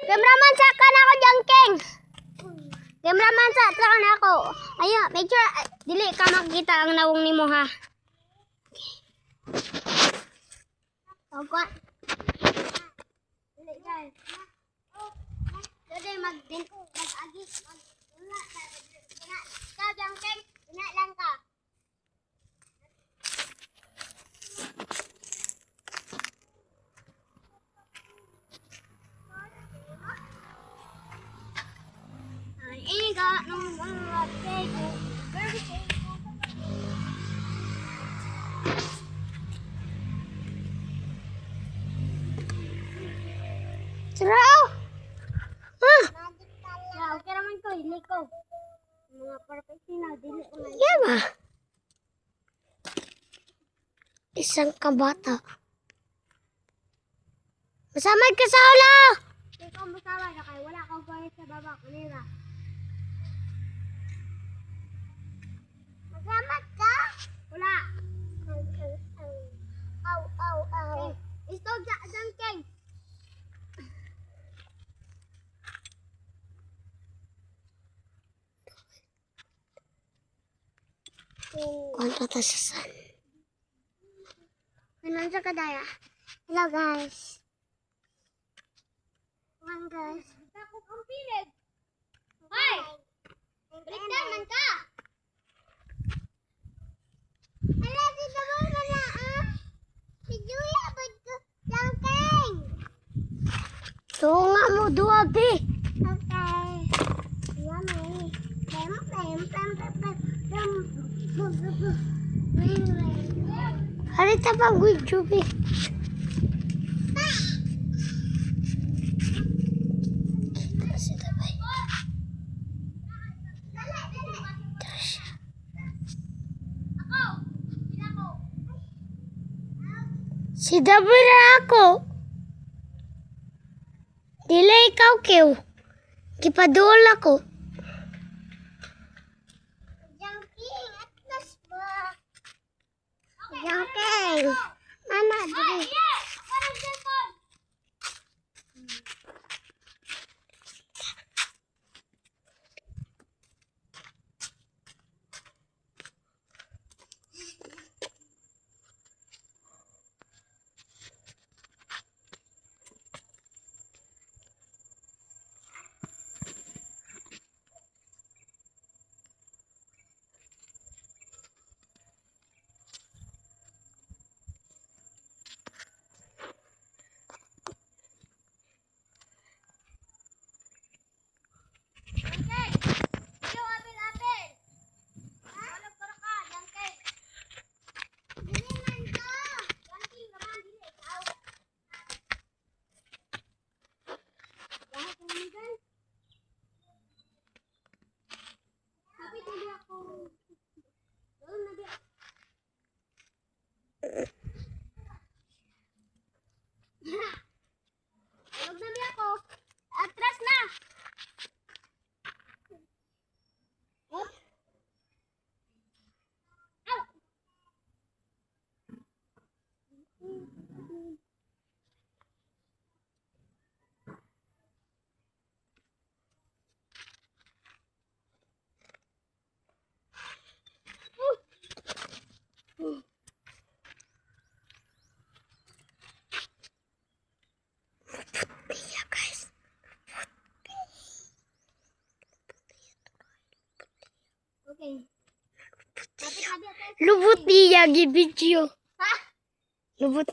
Cameraman sa ka na ako, Jangking. Cameraman sa ka na ako. Ayun, picture. Dili ka makita ang nawong nimo ha. Tawag. Dili guys. Dili mag-agi. Wala ka, Jangking. Ina lang ka. Siraw! Ah! Ya, okay naman ko, hindi ko. Mga perfect na, dili ko na. Yan ba? Isang kabata. Masamad ka sa ulo! Hindi ko masamad na kayo. Wala akong gamit sa baba. Kanina. Masamad ka? Wala. Aw, aw, aw. Istog sa Jangking. Kontra ta sa sun. Ano sa kadaya? Hello guys. One guys. Takot ang pilig. Hoy! Balik man ka! Ala, dito mo na ah. Si Julia, ba't ko Jangking? Tunga mo, duwabi. Okay. Yummy. Harita pang video be. Kita sila ba? Si Daboy na ako. Dila ikaw kew. Kipadul ako. Jangking, atlas ba? Jangking. Mana dili. Tulog na niya ako. Atras na. Aw. Okay. Lubot niya, gibidyo. Ha? Lubot.